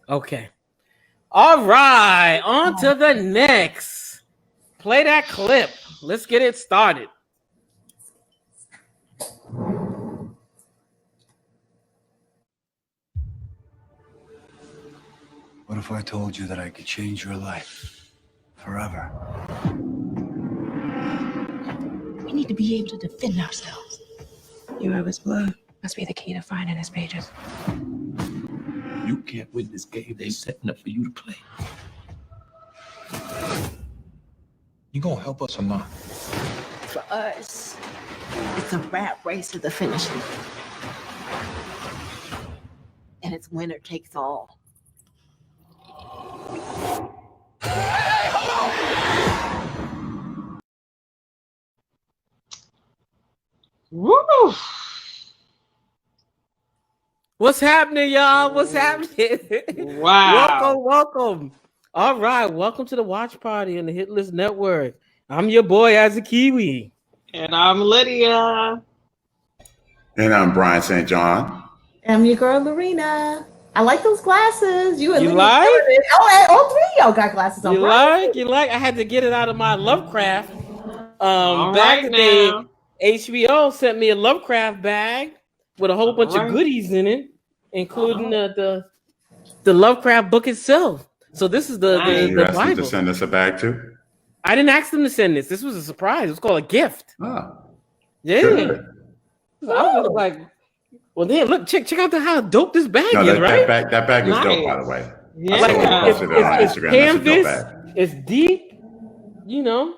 Okay. All right. On to the next. Play that clip. Let's get it started. What if I told you that I could change your life forever? We need to be able to defend ourselves. You have his blood. Must be the key to finding his pages. You can't win this game they setting up for you to play. You gonna help us or not? For us, it's a rat race to the finish line. And it's winner takes all. Woo! What's happening, y'all? What's happening? Wow. Welcome. All right, welcome to the watch party on the Hit List Network. I'm your boy, As a Kiwi. And I'm Lydia. And I'm Brian St. John. I'm your girl, Lorena. I like those glasses. You like? Oh, all three of y'all got glasses on. You like? I had to get it out of my Lovecraft. Back in the day, HBO sent me a Lovecraft bag with a whole bunch of goodies in it, including the Lovecraft book itself. So this is the you asked Bible. them to send us a bag too? I didn't ask them to send this. This was a surprise. It was called a gift. Oh, yeah. Good. I was like, well, then look, check out how dope this bag is, right? That bag was dope, by the way. Yeah. I saw it posted on Instagram. Canvas, it's deep. You know,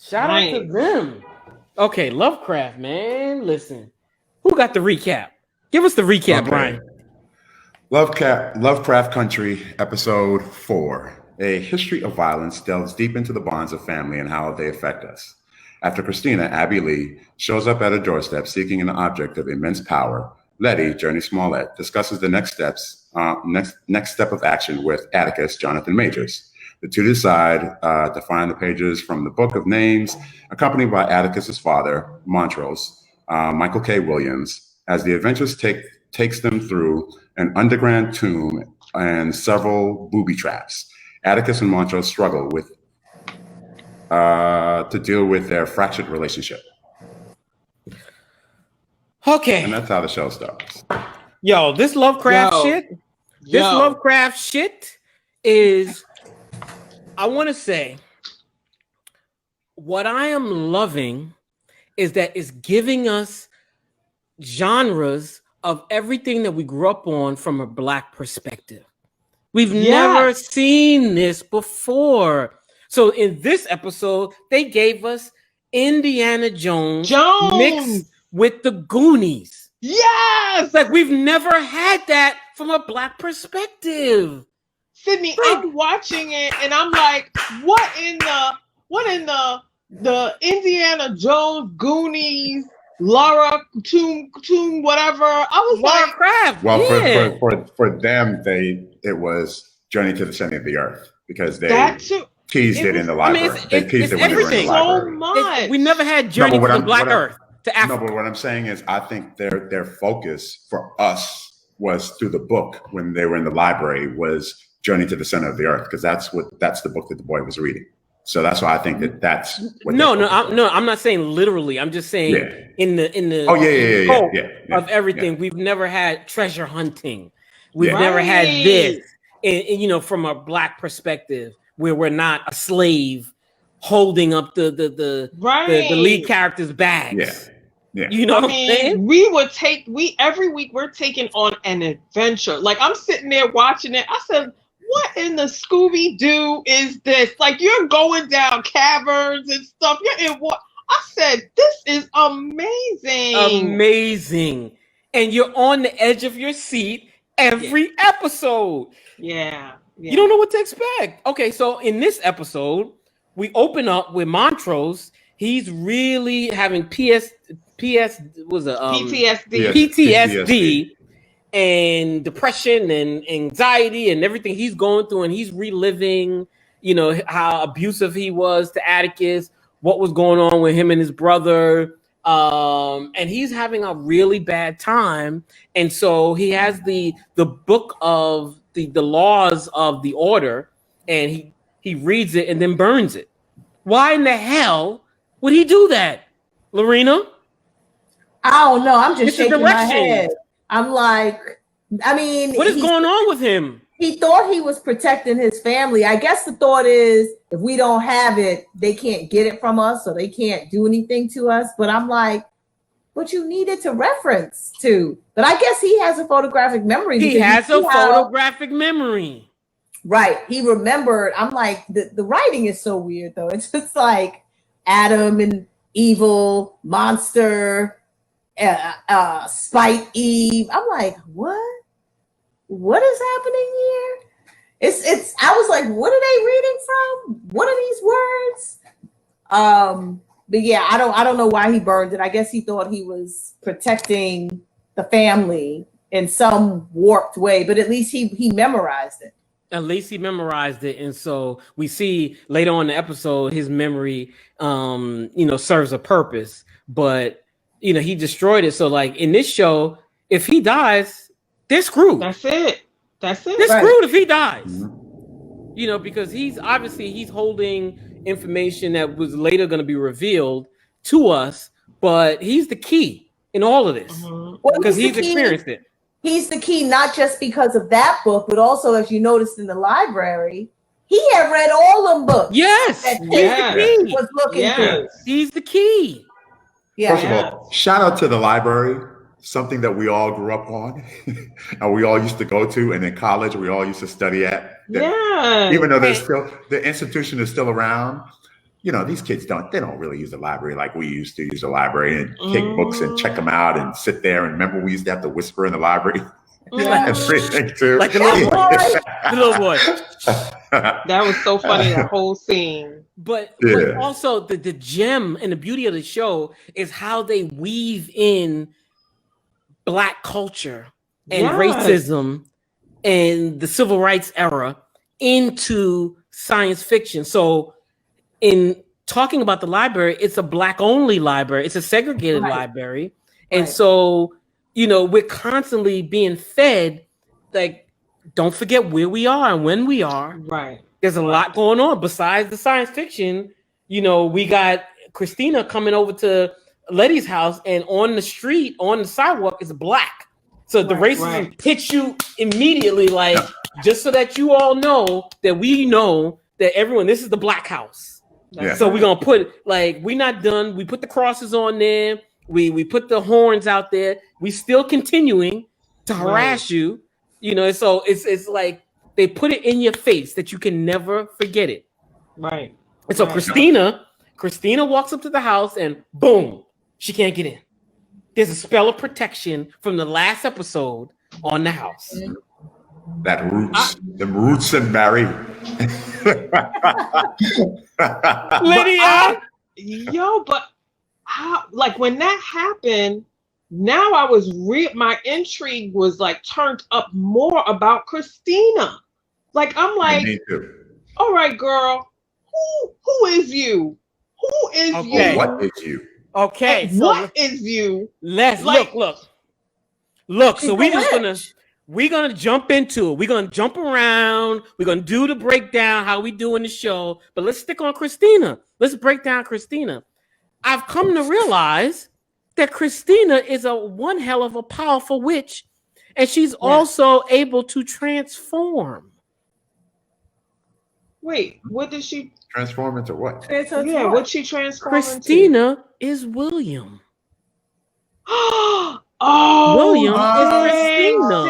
shout out to them. Okay, Lovecraft, man. Listen, who got the recap? Give us the recap, Brian. Lovecraft Country, episode 4. A history of violence delves deep into the bonds of family and how they affect us. After Christina, Abby Lee, shows up at her doorstep seeking an object of immense power, Letty, Journey Smollett, discusses the next step of action with Atticus, Jonathan Majors. The two decide to find the pages from the Book of Names, accompanied by Atticus's father, Montrose, Michael K. Williams, as the adventurers takes them through an underground tomb and several booby traps. Atticus and Montrose struggle to deal with their fractured relationship. Okay. And that's how the show starts. Yo, this Lovecraft shit is, I want to say, what I am loving is that it's giving us genres of everything that we grew up on from a Black perspective. We've never seen this before. So in this episode, they gave us Indiana Jones mixed with the Goonies. Yes! Like we've never had that from a Black perspective. Sydney, I'm watching it and I'm like, what in the Indiana Jones Goonies Laura Tomb whatever. I was Laura like, Craft. Well, for them, it was Journey to the Center of the Earth because they teased it in the library. They teased it when they were in the library. So much. We never had Journey to the Black Earth to Africa. No, but what I'm saying is, I think their focus for us was through the book when they were in the library was Journey to the Center of the Earth because that's the book that the boy was reading. So that's why I think that's what I'm not saying literally. I'm just saying in the scope of everything. We've never had treasure hunting. We've never had this, and from a Black perspective, where we're not a slave holding up the lead character's bags. Yeah. You know what I'm saying? Every week we're taking on an adventure. Like I'm sitting there watching it. I said, what in the Scooby-Doo is this? Like you're going down caverns and stuff. You're in what? I said, this is amazing. Amazing. And you're on the edge of your seat every episode. Yeah. You don't know what to expect. Okay, so in this episode, we open up with Montrose. He's really having PTSD and depression and anxiety and everything he's going through, and he's reliving, how abusive he was to Atticus, what was going on with him and his brother, and he's having a really bad time. And so he has the book of the laws of the order, and he reads it and then burns it. Why in the hell would he do that, Lorena? I don't know. I'm just It's the shaking my direction. head. I'm like, I mean, What is going on with him? He thought he was protecting his family. I guess the thought is if we don't have it, they can't get it from us, so they can't do anything to us. But I'm like, but you needed to reference to. But I guess he has a photographic memory. He has a photographic memory. Right. He remembered. I'm like, the writing is so weird, though. It's just like Adam and evil, monster, Spite Eve. I'm like, what is happening here? It's I was like, what are they reading from? What are these words? But yeah, I don't know why he burned it. I guess he thought he was protecting the family in some warped way, but at least he memorized it. At least he memorized it, and so we see later on in the episode his memory serves a purpose, but he destroyed it. So like in this show, if he dies, they're screwed. That's it. They're screwed if he dies. Because he's holding information that was later going to be revealed to us, but he's the key in all of this because he's experienced it. He's the key, not just because of that book, but also, as you noticed in the library, he had read all them books. Yes, he was looking through. He's the key. Yeah. First of all, shout out to the library. Something that we all grew up on and we all used to go to, and in college we all used to study at. Yeah. Even though there's still the institution is still around, these kids don't really use the library like we used to use the library and take books and check them out and sit there. And remember, we used to have to whisper in the library. And everything too. Like the little boy. The little boy. That was so funny, that whole scene. But also the gem and the beauty of the show is how they weave in Black culture and racism and the civil rights era into science fiction. So in talking about the library, it's a Black only library. It's a segregated library. And so, we're constantly being fed, like, don't forget where we are and when we are. Right. There's a lot going on besides the science fiction. We got Christina coming over to Letty's house, and on the street, on the sidewalk, is Black. So the racism hits you immediately, like, just so that you all know that we know that this is the Black house. So we're going to put, like, we're not done. We put the crosses on there. We put the horns out there. We still continuing to harass you, so it's like they put it in your face that you can never forget it. Right. And so Christina walks up to the house and boom, she can't get in. There's a spell of protection from the last episode on the house. The roots and Barry. Lydia! But how, like, when that happened, now my intrigue was like turned up more about Christina. Like, I'm like, me too. All right, girl, who is you? Who is you? What is you? Okay, so what is you? Let's look. So we're gonna jump into it. We're gonna jump around. We're gonna do the breakdown, how we do in the show. But let's stick on Christina. Let's break down Christina. I've come to realize that Christina is one hell of a powerful witch, and she's also able to transform. Wait, what did she transform into? What? What'd she transform Christina into? Is William. William is Christina.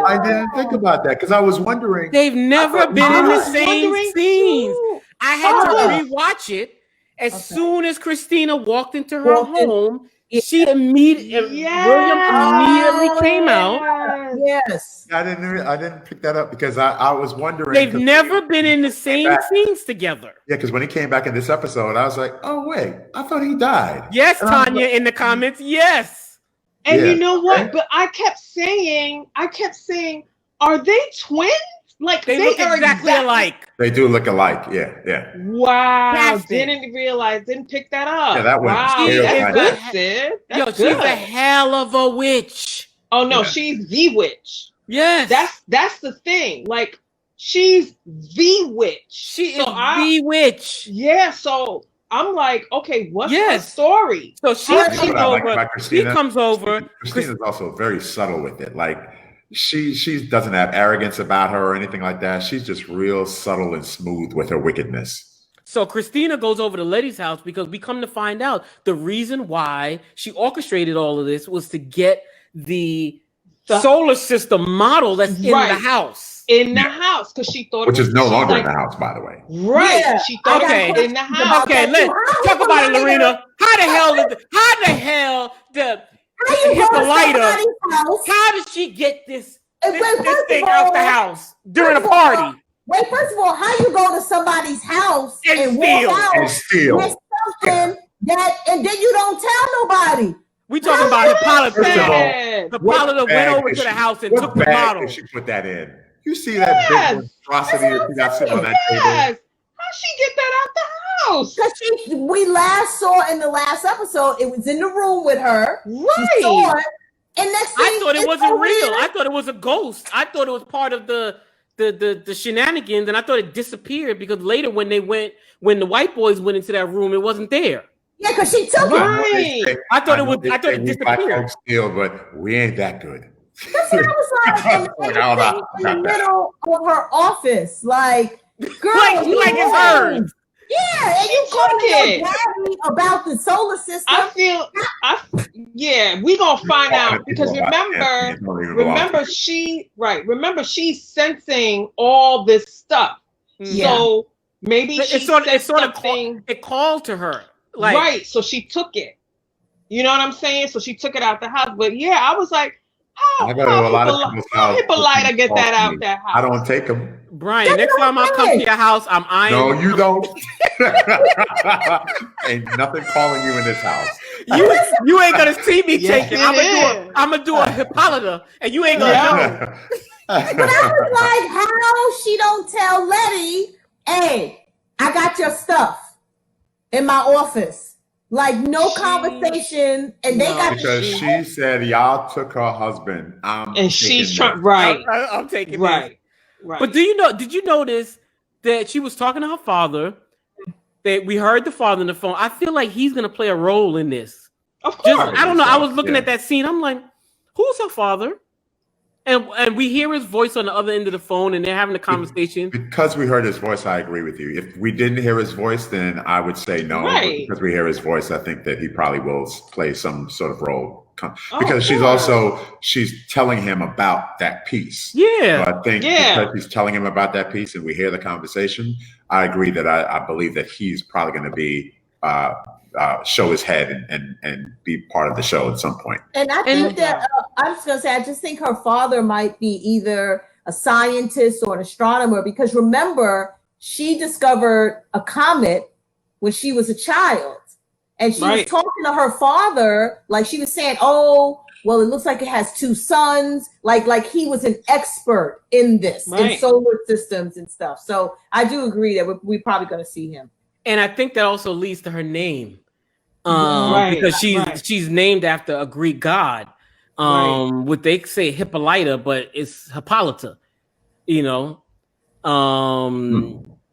I didn't think about that because I was wondering. They've never been in the same scenes. I had to rewatch it. As soon as Christina walked into her home, William immediately came out. Yes. I didn't pick that up because I was wondering. They've never been in the same scenes together. Yeah, because when he came back in this episode, I was like, oh wait, I thought he died. Yes, and Tanya, in the comments, yes. And you know what? But I kept saying, are they twins? Like they look exactly alike. They do look alike. Yeah. Wow. Didn't pick that up. Yeah, that one. Wow. That's good. She's a hell of a witch. Oh no, she's the witch. Yes. That's the thing. Like, she's the witch. She is the witch. Yeah, so I'm like, okay, what's her Yes. story? So she How- comes What I like over. about She Christina, comes over. Christina's also very subtle with it. Like she doesn't have arrogance about her or anything like that. She's just real subtle and smooth with her wickedness. So Christina goes over to Letty's house because we come to find out the reason why she orchestrated all of this was to get the solar system model that's in Right. the house. In the house, because she thought Which it was, is no she's longer like, in the house, by the way. Right. Yeah, She thought okay. it was in the house. Okay, let's talk about it, Lorena. How the hell the How you go to Hippolyta? somebody's house? How did she get this And wait, this first thing of out all- the house during a first of all, party? Wait, first of all, how you go to somebody's house And and steal. walk out And steal. with something that, and then you don't tell nobody? We talking about Hippolyta. First of all, Yeah. Hippolyta what went bag over did to the she- house and what took the bag model. did she put that in? You see that Yes. big monstrosity that she got sitting on that table? Yes. How'd she get that out the house? Because we last saw in the last episode, it was in the room with her. She saw Right. it, and next thing I thought it it's wasn't over real. there. I thought it was a ghost. I thought it was part of the shenanigans, and I thought it disappeared because later when the white boys went into that room, it wasn't there. Yeah, because she took it. Right. I thought it know was. they I thought say it we black disappeared. folks steal, but we ain't that good. That's what I was like, and Like, I don't know in the about that. middle of her office, like, girl, Like you it's know. hers. Yeah, and She you calling took your it. daddy about the solar system. Yeah, we gonna find out because It don't even belong to remember she's sensing all this stuff. Yeah. So maybe she It's sort of something. it called to her. Like, Right, so she took it. You know what I'm saying? So she took it out the house. But yeah, I was like, how I go to a lot of people's house. Hippolyta get that out that house? I don't take them. Brian, That's next what time I I'm come to saying. your house, I'm eyeing. No, you don't. Ain't nothing calling you in this house. You ain't gonna see me Yes, taking. it I'm gonna do a Hippolyta, and you ain't gonna know. But I was like, how she don't tell Letty, hey, I got your stuff in my office. Like no conversation, and they got Because she said y'all took her husband. And she's taking trying right. I'm taking Right. this. Right. But did you notice that she was talking to her father? That we heard the father on the phone. I feel like he's gonna play a role in this. Of course. I don't know. I was looking Yeah. at that scene. I'm like, who's her father? And we hear his voice on the other end of the phone, and they're having a conversation. Because we heard his voice, I agree with you. If we didn't hear his voice, then I would say no. But Right. because we hear his voice, I think that he probably will play some sort of role. Oh, Because cool. she's telling him about that piece. Yeah. So I think because she's telling him about that piece and we hear the conversation, I agree that I believe that he's probably going to be show his head and be part of the show at some point. And I think that I'm just gonna say, I just think her father might be either a scientist or an astronomer because remember, she discovered a comet when she was a child, and she was talking to her father, like she was saying, "Oh, well, it looks like it has two suns." Like he was an expert in this, in solar systems and stuff. So I do agree that we're probably gonna see him. And I think that also leads to her name. Because she's named after a Greek god. What they say Hippolyta, but it's Hippolyta,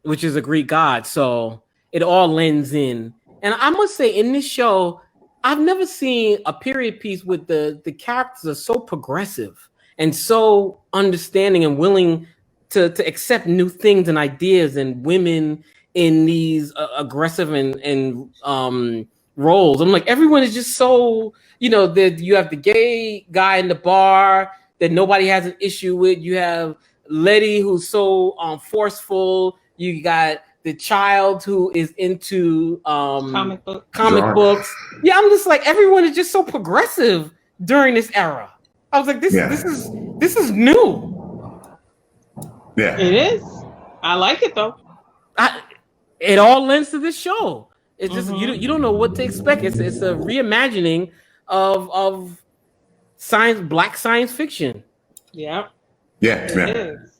which is a Greek god. So it all lends in. And I must say, in this show, I've never seen a period piece with the characters are so progressive and so understanding and willing to accept new things and ideas and women in these aggressive and roles. I'm like, everyone is just so, that you have the gay guy in the bar that nobody has an issue with. You have Letty who's so forceful. You got the child who is into comic books. Yeah, I'm just like, everyone is just so progressive during this era. I was like, this is new. Yeah, it is. I like it though. It all lends to this show. It's just you don't know what to expect. It's a reimagining of black science fiction. Yeah. Yeah. It is.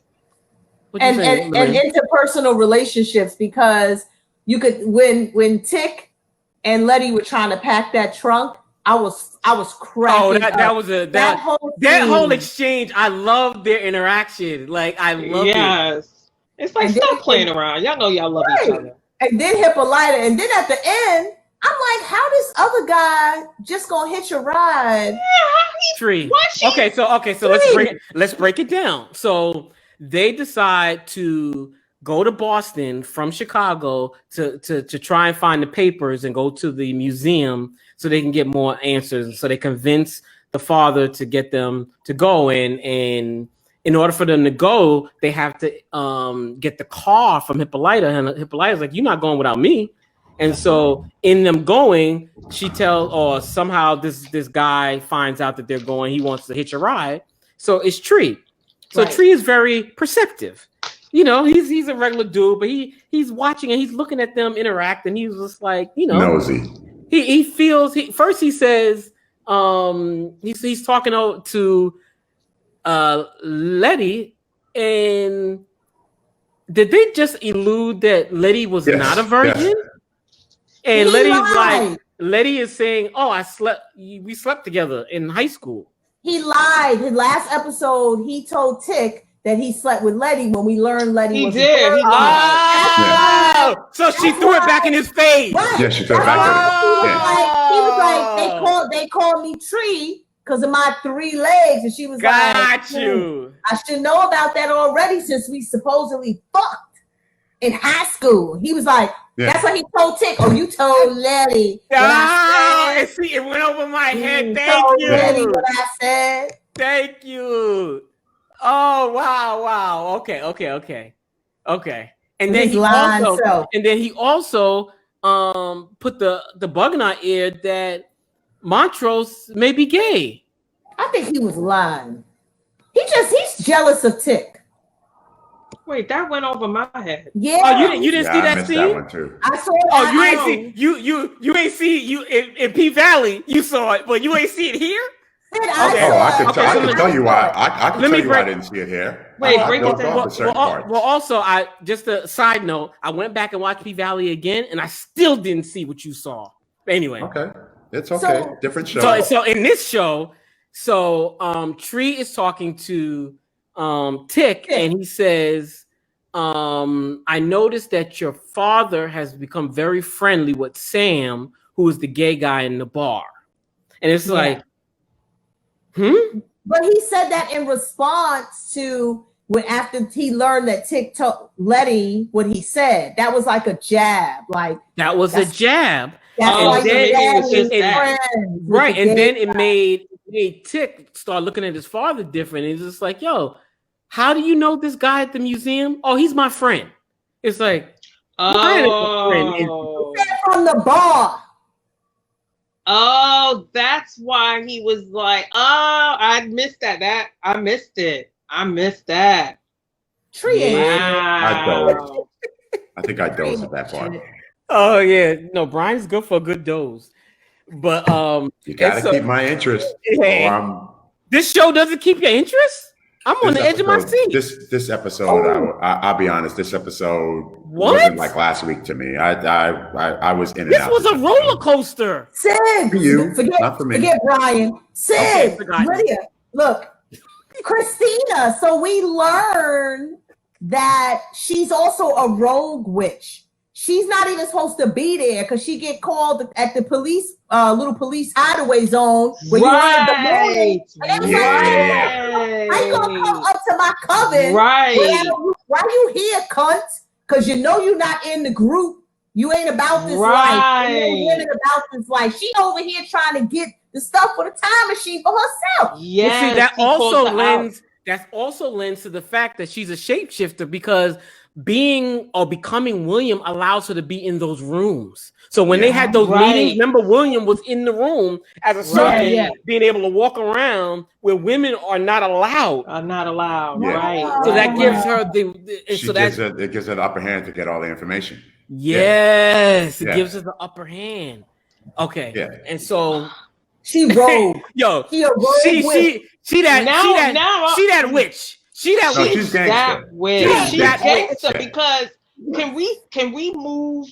And interpersonal relationships, because you could when Tick and Letty were trying to pack that trunk, I was cracking. Oh, that was that whole scene. exchange. I love their interaction. Like I love it. Yes. It's like, stop playing around. Y'all know y'all love each other. And then Hippolyta, and then at the end, I'm like, how this other guy just gonna hitch a ride? Tree. Okay, so let's break it down. So they decide to go to Boston from Chicago to try and find the papers and go to the museum so they can get more answers. So they convince the father to get them to go in, and in order for them to go, they have to get the car from Hippolyta, and Hippolyta's like, "You're not going without me." And so in them going, she tells, or somehow this guy finds out that they're going. He wants to hitch a ride. So it's Tree. So Tree is very perceptive. You know, he's a regular dude, but he's watching and he's looking at them interact, and he's just like, you know, nosy. He feels. First he says, he's talking to Letty, and did they just elude that Letty was not a virgin? Yes. And Letty is saying, "Oh, we slept together in high school." He lied. His last episode, he told Tick that he slept with Letty when we learned Letty was a virgin. He lied. So she threw it back in his face. Right. Yeah, she threw it back in his face. He was like, they called me Tree because of my 3 legs, and she was like, "Got you. I should know about that already since we supposedly fucked in high school." He was like, that's what he told Tick. Oh, you told Letty. It went over my head. Thank you. Letty what I said. Thank you. Oh, wow. Okay. And then he also put the bug in our ear that Montrose may be gay. I think he was lying. He's jealous of Tick. Wait, that went over my head. Yeah. Oh, you didn't see that scene? That one too. I saw it. Oh, you ain't see you ain't see in P Valley. You saw it, but you ain't see it here. I can tell you why. I didn't see it here. Wait, break it down. Well, also, just a side note, I went back and watched P Valley again, and I still didn't see what you saw. Anyway, okay, it's okay. Different show. So in this show, Tree is talking to Tick, and he says, I noticed that your father has become very friendly with Sam, who is the gay guy in the bar. And it's like, But he said that in response to when after he learned that Tick told Letty what he said. That was like a jab. That was a jab. That's right. And then it made Tick start looking at his father different. And he's just like, yo, how do you know this guy at the museum? Oh, he's my friend. It's like, from the bar. Oh, that's why he was like, oh, I missed that. I missed it. I missed that. Tree. Wow. I think I dozed at that part. Oh yeah. No, Brian's good for a good doze. But you gotta keep my interest. This show doesn't keep your interest? I'm on the edge of my seat. This episode, I'll be honest. This episode wasn't like last week to me. I was in and out. This was a roller coaster. Sid, for you, not for me. Forget Brian. Sid, Lydia, look, Christina. So we learn that she's also a rogue witch. She's not even supposed to be there because she get called at the police, little police hideaway zone where you heard the morning. And they was like, I gonna come up to my coven. Right. Why you here, cunt? Because you know you're not in the group. You ain't about this life. You ain't about this life. She over here trying to get the stuff for the time machine for herself. Yeah. See, that also lends to the fact that she's a shapeshifter because becoming William allows her to be in those rooms. So when they had those meetings, remember William was in the room as a servant, being able to walk around where women are not allowed. Right. So that gives her it gives her the upper hand to get all the information. Yes, it gives her the upper hand. Okay. Yeah. And so she rogue. Yo, she a rogue witch. She that witch. She's gangster. She's gangster because can we move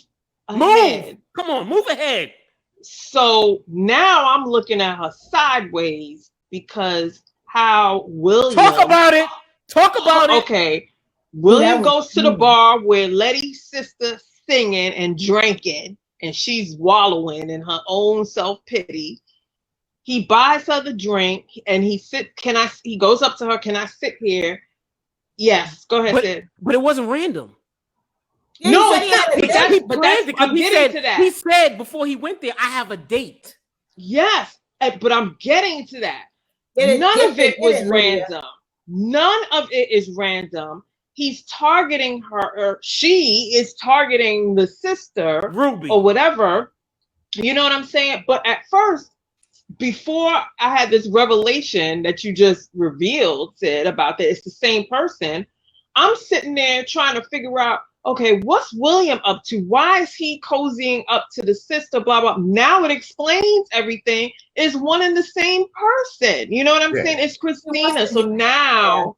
ahead? Come on, move ahead. So now I'm looking at her sideways because how William Talk about it. Talk about it. Okay. William was goes to the bar where Letty's sister singing and drinking, and she's wallowing in her own self-pity. He buys her the drink and he goes up to her, can I sit here? Yes, go ahead, Sid. But it wasn't random. Yeah, No, he said he it's had not. a date. He planned it because I'm getting to that. He said before he went there, I have a date. Yes, but I'm getting to that. Get it, None get of it it, was get it, Lydia. random. None of it is random. He's targeting her, or she is targeting the sister, Ruby. or whatever. You know what I'm saying? But at first, before I had this revelation that you just revealed, Sid, about that it's the same person, I'm sitting there trying to figure out, okay, what's William up to? Why is he cozying up to the sister? Blah, blah. Now it explains everything. It's one and the same person. You know what I'm saying? It's Christina. So now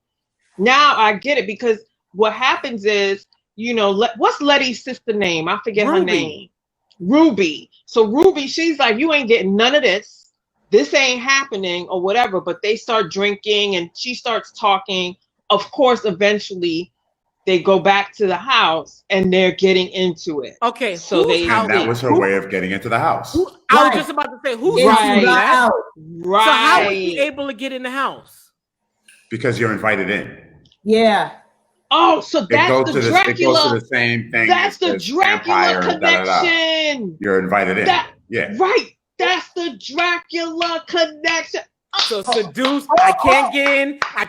I get it, because what happens is, you know, what's Letty's sister name? I forget her name. Ruby. So Ruby, she's like, you ain't getting none of this. This ain't happening or whatever. But they start drinking and she starts talking. Of course, eventually they go back to the house and they're getting into it. Okay, so that was her way of getting into the house. I was just about to say, who's Right. that? Right. So how was he able to get in the house? Because you're invited in. Yeah. Oh, so that's the Dracula. It goes to the same thing. That's the Dracula vampire, connection. You're invited in. Yeah. Right. That's the Dracula connection. So seduce. I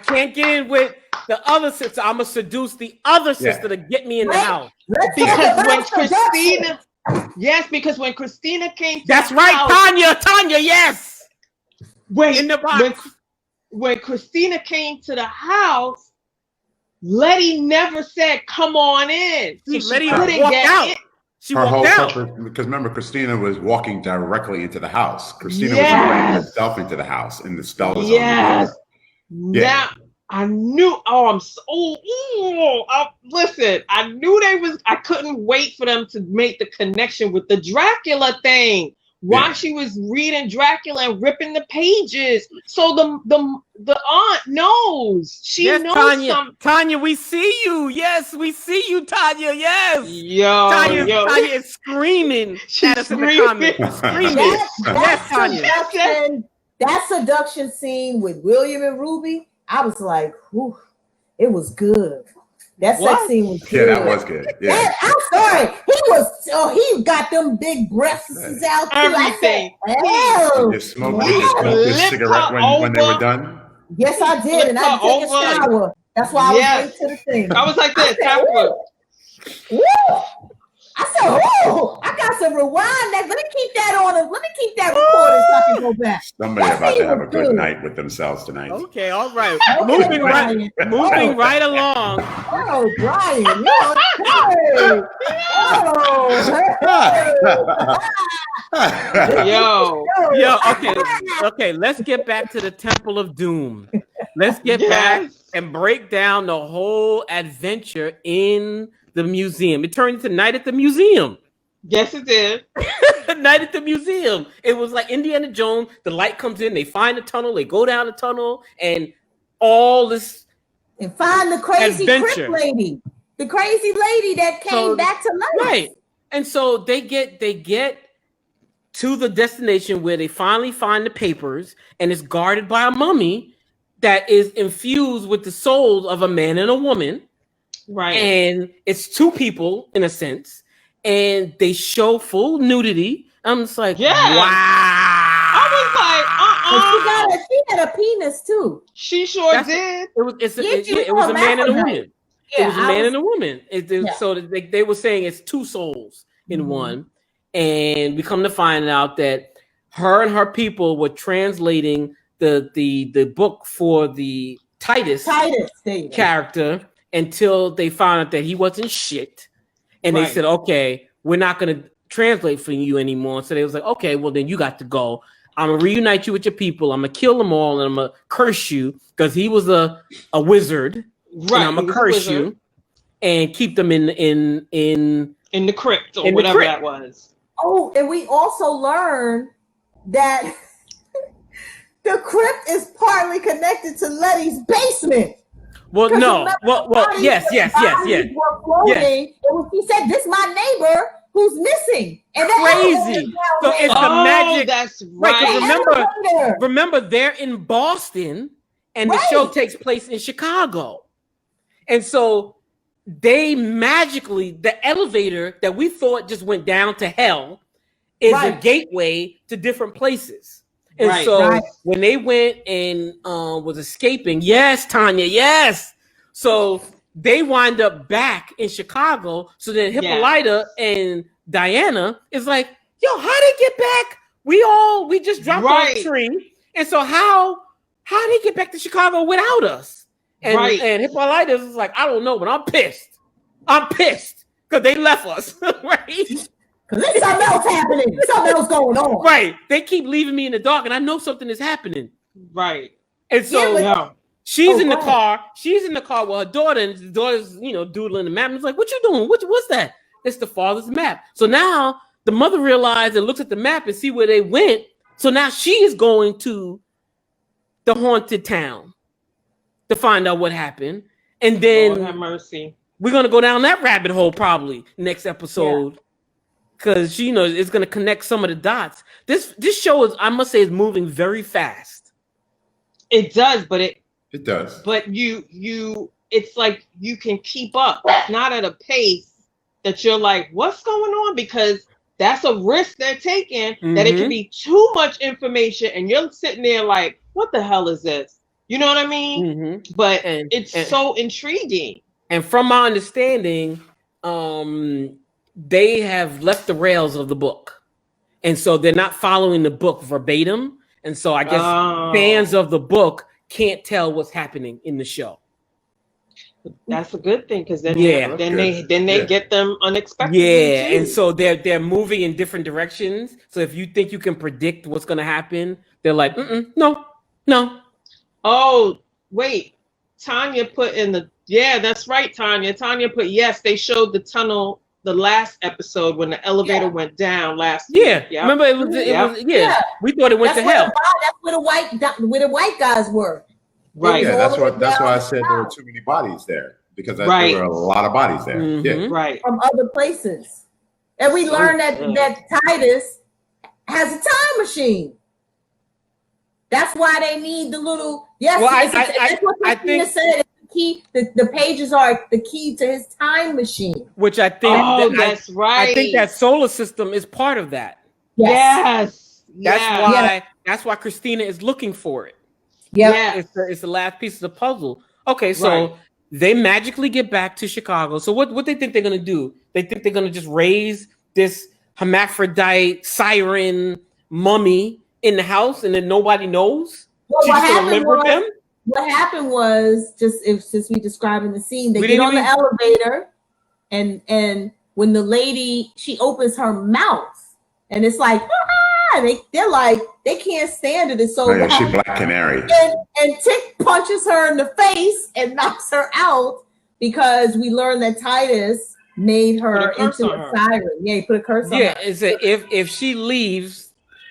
can't get in with the other sister. I'm gonna seduce the other sister to get me in the house. Because when Christina, because when Christina came to that's the right, house, Tanya, yes. Wait, in the box. When Christina came to the house, Letty never said, "Come on in." So Letty walked out. She walked out. Because remember, Christina was walking directly into the house. Christina was inviting herself into the house, and the spell was on the door. Now I knew. Listen, I knew I couldn't wait for them to make the connection with the Dracula thing. Why she was reading Dracula and ripping the pages. So the aunt knows. She knows something. Tanya, we see you. Yes, we see you, Tanya. Yes. Tanya is screaming at us in the comments. Screaming. Yes, Tanya. That seduction scene with William and Ruby, I was like, whew, it was good. That sex scene was good. Yeah, that was good. Yeah. I'm sorry. He got them big breasts out. Everything. You smoked this cigarette when they were done? Yes, I did. And I took a shower. That's why I was late to the thing. I was like this. I said, "Oh, I got some rewind that. Let me keep that on. Let me keep that recorded so I can go back." Somebody about to have a good night with themselves tonight. Okay, all right. Moving right along. Oh, Brian, Okay. Let's get back to the Temple of Doom. Let's get back and break down the whole adventure in the museum. It turned into Night at the Museum. Yes, it did. Night at the Museum. It was like Indiana Jones. The light comes in, they find the tunnel, they go down the tunnel, and all this. And find the crazy Crip lady. The crazy lady that came back to life. Right. And so they get to the destination where they finally find the papers, and it's guarded by a mummy that is infused with the souls of a man and a woman. Right. And it's two people in a sense, and they show full nudity. I'm just like, wow. I was like, she had a penis too. She sure did. It was a man and a woman. It was a man and a woman. So they were saying it's two souls in one. And we come to find out that her and her people were translating the book for the Titus character until they found out that he wasn't shit. And they said, okay, we're not going to translate for you anymore. So they was like, okay, well, then you got to go. I'm going to reunite you with your people. I'm going to kill them all, and I'm going to curse you because he was a wizard. Right. And I'm going to curse you and keep them in the crypt or whatever that was. Oh, and we also learn that the crypt is partly connected to Letty's basement. Well, no. Remember, Well, yes. were floating, and she said, "This is my neighbor who's missing." And Crazy. So it's the magic. That's right. 'Cause remember, they're in Boston, and the show takes place in Chicago, and so they magically, the elevator that we thought just went down to hell is a gateway to different places. And so when they went and was escaping, yes, Tanya, yes. So they wind up back in Chicago. So then Hippolyta and Diana is like, yo, how they get back? We just dropped off a tree. And so how they get back to Chicago without us? And Hippolyta is like, I don't know, but I'm pissed. I'm pissed because they left us, right? Because there's something else happening. Something else going on. Right. They keep leaving me in the dark, and I know something is happening. Right. And so she's in the car. She's in the car with her daughter, and the daughter's, doodling the map. And it's like, what you doing? What's that? It's the father's map. So now the mother realized and looks at the map and see where they went. So now she is going to the haunted town to find out what happened. And then Lord have mercy. We're going to go down that rabbit hole probably next episode. Because it's going to connect some of the dots. This show is, I must say, is moving very fast. It does, but it does. But it's like you can keep up. It's not at a pace that you're like, what's going on? Because that's a risk they're taking. That it can be too much information, and you're sitting there like, what the hell is this? You know what I mean? But it's so intriguing. And from my understanding, they have left the rails of the book. And so they're not following the book verbatim. And so I guess fans of the book can't tell what's happening in the show. That's a good thing, because then they get them unexpectedly. Yeah, and so they're moving in different directions. So if you think you can predict what's going to happen, they're like, no. Oh, wait. Tanya put in the that's right, Tanya. Tanya put they showed the tunnel the last episode when the elevator went down last week. Remember it was we thought it went to hell. That's where the white guys were. Right. Yeah, that's why I said there were too many bodies there, because there were a lot of bodies there. Yeah. Right. From other places. And we learned that Titus has a time machine. That's why they need the little that's what I think said. The pages are the key to his time machine. Which I think that's right. I think that solar system is part of that. Yes. That's why Christina is looking for it. Yeah. It's the last piece of the puzzle. Okay, so they magically get back to Chicago. So what they think they're gonna do? They think they're gonna just raise this hermaphrodite siren mummy in the house, and then nobody knows. Well, what happened was since we described in the scene, they get on the elevator, and when the lady, she opens her mouth, and it's like, they're like, they can't stand it. And so she Black Canary. And Tick punches her in the face and knocks her out, because we learned that Titus made her into a siren. Yeah, he put a curse on her. Yeah, it's if she leaves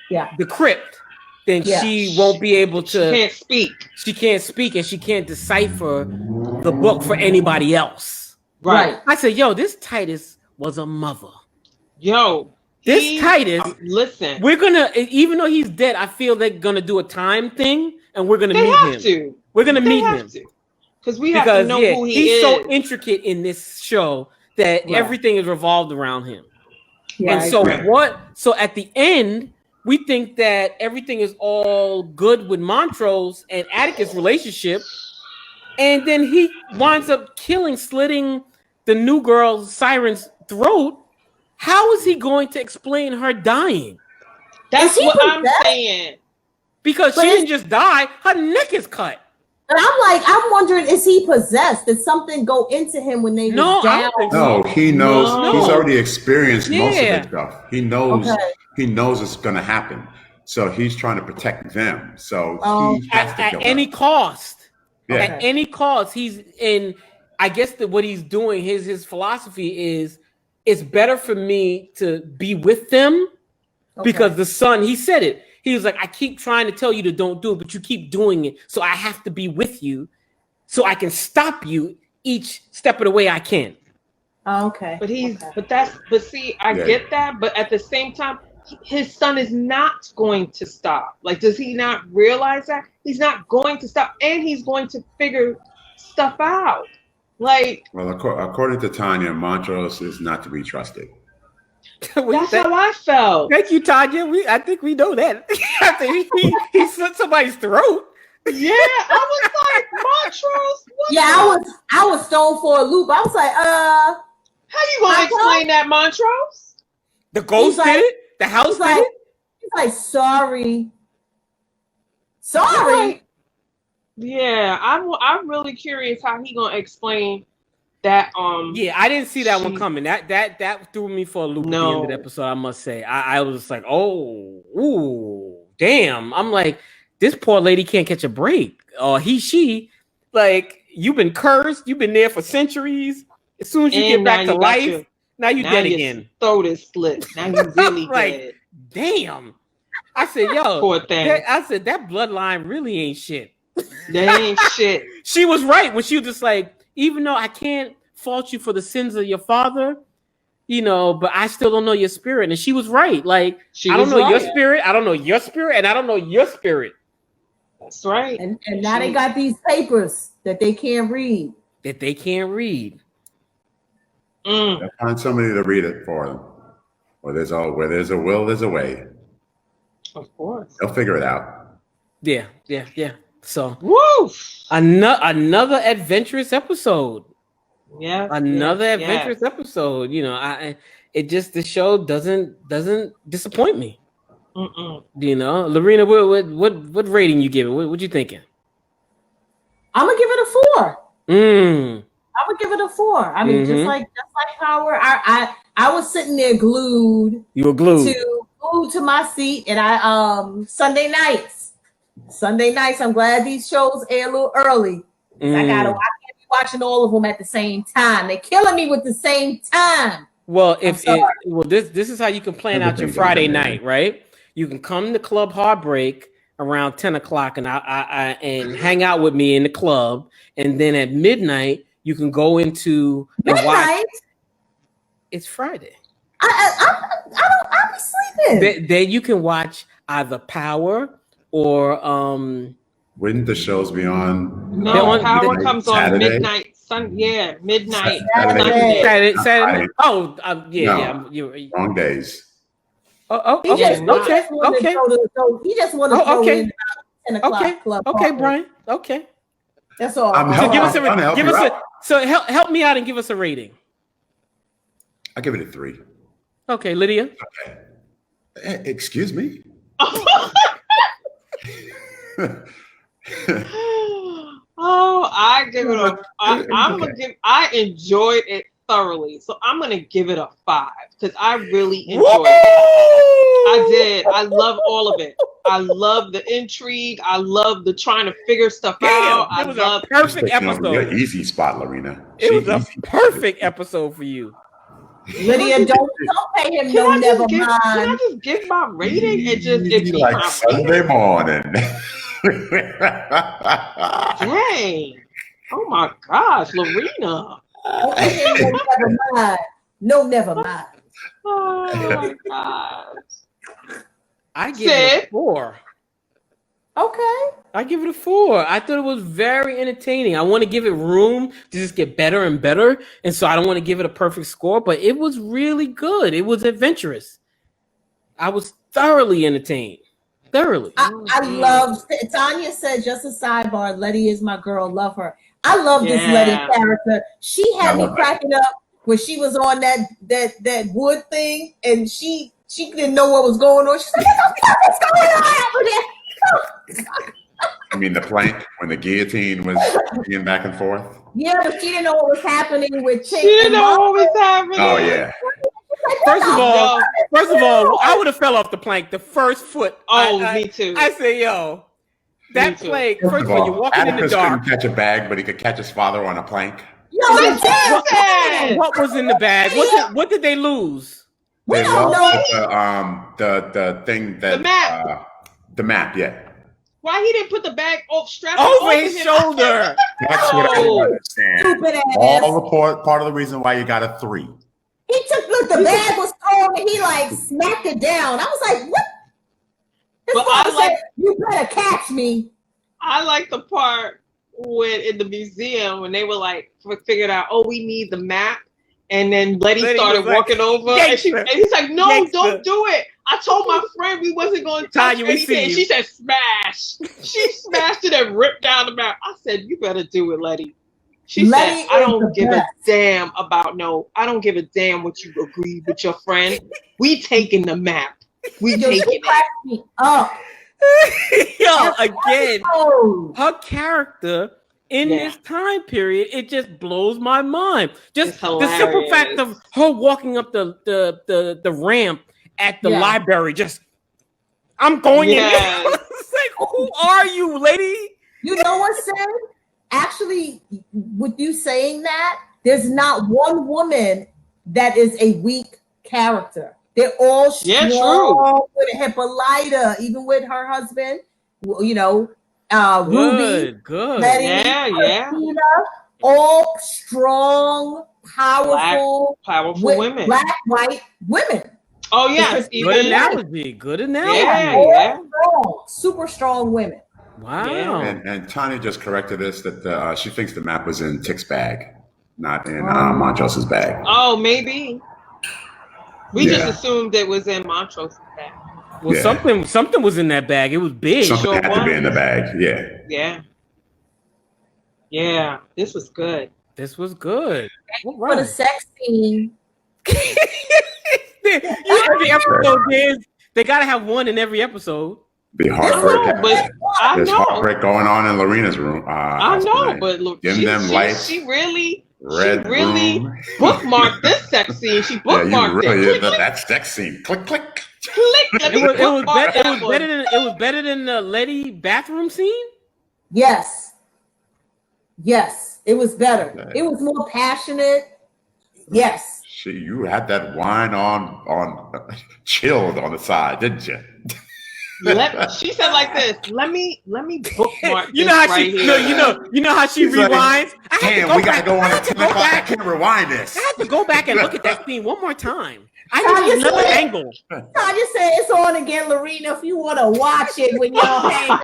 the crypt, then she won't be able to. She can't speak. She can't speak, and she can't decipher the book for anybody else. Right. I said, yo, this Titus was a mother. Yo. This Titus, listen. We're gonna, even though he's dead, I feel they're gonna do a time thing, and we're gonna meet him. We're gonna meet him because we have to know who he is. He's so intricate in this show that everything is revolved around him. And so So at the end, we think that everything is all good with Montrose and Atticus' relationship, and then he winds up slitting the new girl's siren's throat. How is he going to explain her dying? That's what I'm saying. Because she didn't just die; her neck is cut. And I'm wondering, is he possessed? Did something go into him when they were down? I don't think so. No, he knows. No. He's already experienced most of the stuff. He knows. He knows it's going to happen. So he's trying to protect them. So he has to at any cost. Yeah. At any cost, he's in. I guess that what he's doing, his philosophy is, it's better for me to be with them because the son, he said it. He was like, I keep trying to tell you to don't do it, but you keep doing it. So I have to be with you so I can stop you each step of the way I can. Oh, okay. But I get that. But at the same time, his son is not going to stop. Like, does he not realize that? He's not going to stop, and he's going to figure stuff out. Like, well, according to Tanya, Montrose is not to be trusted. That's how I felt. Thank you, Tanya. I think we know that. I think he slit somebody's throat. Yeah, I was like, Montrose. I was stoned for a loop. I was like, how you gonna explain that, Montrose? The ghost did it. The house did it. He's like, sorry. Yeah, I'm really curious how he gonna explain that. Yeah, I didn't see that one coming. That threw me for a loop at the end of the episode. I must say, I was like, damn. I'm like, this poor lady can't catch a break. Or she, like, you've been cursed. You've been there for centuries. As soon as you get back to life, now you're dead again. Throat is slit. Now you really like, dead. Damn. I said, yo, poor thing. I said that bloodline really ain't shit. They ain't shit. She was right when she was just like, even though I can't fault you for the sins of your father, but I still don't know your spirit. And she was right. Like, I don't know your spirit. I don't know your spirit, and I don't know your spirit. That's right. And now they got these papers that they can't read. They'll find somebody to read it for them. Where there's a will, there's a way. Of course. They'll figure it out. Yeah. So, woo! Another adventurous episode. Yeah. Another adventurous episode. The show doesn't disappoint me. Lorena, what rating you give it? What you thinking? I'm gonna give it a 4. I'm gonna give it a 4. I mean, just like Power, I was sitting there glued. You were glued to my seat, and Sunday nights. I'm glad these shows air a little early. I can't be watching all of them at the same time. They're killing me with the same time. Well, this is how you can plan out your Friday night, right? You can come to Club Heartbreak around 10 o'clock and and hang out with me in the club, and then at midnight you can go into and watch. It's Friday. I'll be sleeping. Then you can watch either Power or Wouldn't the shows be on? No, Power comes Saturday? on midnight. Midnight. Saturday. Oh, No, wrong days. Okay. He just wanted to throw in about 10 o'clock club. Okay, Brian. Okay. That's all. So help me out and give us a rating. I'll give it a 3. Okay, Lydia. Okay. Excuse me. I give it a. I enjoyed it thoroughly, so I'm gonna give it a 5 because I really enjoyed it. I did. I love all of it. I love the intrigue. I love the trying to figure stuff out. It was a perfect episode. Your easy spot, Lorena. It was a perfect episode for you. Lydia, don't pay him never mind. Can I just give my rating and just Easy like Sunday morning? Dang. Oh my gosh, Lorena. Never mind. No, never mind. Oh my gosh. I give it a 4. Okay. I give it a 4. I thought it was very entertaining. I want to give it room to just get better and better. And so I don't want to give it a perfect score, but it was really good. It was adventurous. I was thoroughly entertained. Thoroughly. I love, Tanya said, just a sidebar, Letty is my girl. Love her. I love this Letty character. She had me cracking up when she was on that wood thing and she didn't know what was going on. She's like, what's going on over there? I mean, the plank when the guillotine was being back and forth. Yeah, but she didn't know what was happening with Chase. She didn't know what was happening. Oh yeah. First of all, I would have fell off the plank the first foot. Me too. I say, yo, that plank. First of all, you're walking in the dark. Couldn't catch a bag, but he could catch his father on a plank. Yo, the damn bag. What was in the bag? What did they lose? We They don't know. lost the thing that The map. The map, yeah. Why he didn't put the bag strapped Over his shoulder. That's what I don't understand. Stupid ass. All the part of the reason why you got a 3. He took, look, the bag was thrown and he like smacked it down. I was like, what? This But father I like- said, you better catch me. I like the part when in the museum when they were like figured out, oh, we need the map. And then Letty started was walking like, over, and he's like, "No, don't do it. I told my friend we wasn't going to touch Tanya, we see anything." you. She said, "Smash!" She smashed it and ripped down the map. I said, "You better do it, Letty." She Letty said, "I is don't the give best. a damn about I don't give a damn what you agreed with your friend. We taking the map. We Yo, taking she it." cracked me up. Yo, again, Oh, her character in this time period, it just blows my mind. Just It's the simple fact hilarious. of her walking up the ramp at the library, just I'm going in. Yes. It's like, who are you, lady? you know what, Sam? Actually, with you saying that, there's not one woman that is a weak character. They're all Yeah, strong with Hippolyta, even with her husband, you know, Ruby, Good. Letty, Yeah. Christina, all strong, powerful, Powerful women. black, white women. Oh yes, Good analogy. Good analogy. Yeah. Strong, super strong women. Wow. And Tanya just corrected us that she thinks the map was in Tick's bag, not in Montrose's bag. Oh, maybe. We Yeah. just assumed it was in Montrose's bag. Well, Yeah. something was in that bag. It was big. Something sure had to be was. in the bag. Yeah. Yeah. This was good. This was good. All For the right. sex scene, Every episode is they gotta have one in every episode. Be heartbreak. But I There's know. heartbreak going on in Lorena's room. I know, but look, Give them lights. she really Red room. bookmarked this sex scene. She Yeah, bookmarked you really it. Click, that sex scene. Click, click. click. Let me bookmark that one. It was better than the Letty bathroom scene. yes, it was better. It was more passionate. Yes. You had that wine on chilled on the side, didn't you? She said like this. Let me bookmark You this know how right she here. you know how she She's like, rewinds. Damn, we gotta go on at 10 o'clock. I can't rewind this. I had to go back and look at that scene one more time. I Tanya need another said- angle. Tanya said it's on again, Lorena, if you want to watch it when y'all hang up.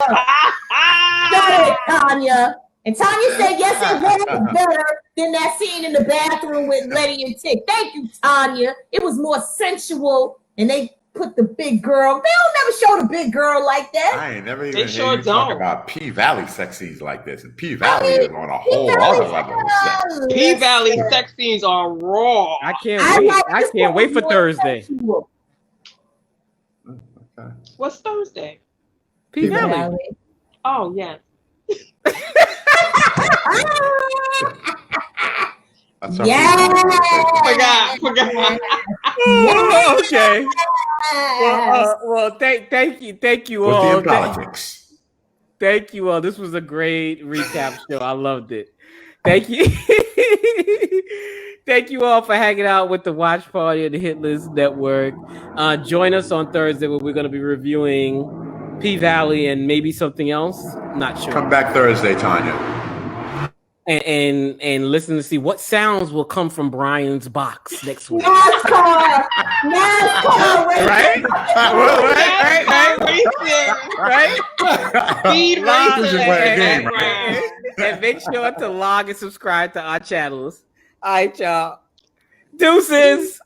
Got it, Tanya. And Tanya said, yes, it was better than that scene in the bathroom with Letty and Tick. Thank you, Tanya. It was more sensual, and they put the big girl. They don't never show the big girl like that. I ain't never They even sure heard you talk don't. about P-Valley sex scenes like this. And P-Valley is on a whole other level of sex. P-Valley sex scenes are raw. I can't wait for Thursday. Okay. What's Thursday? P-Valley. Oh yes. That's our Yeah. Forgot. Oh, okay. Well, thank you With all. the politics. Thank you all. This was a great recap show. I loved it. Thank you. Thank you all for hanging out with the Watch Party of the Hit List Network. Join us on Thursday where we're going to be reviewing P-Valley and maybe something else. Not sure. Come back Thursday, Tanya. And listen to see what sounds will come from Brian's box next week. NASCAR, Right? Right? Speed Log- racing. and make sure to log and subscribe to our channels. All right, y'all. Deuces.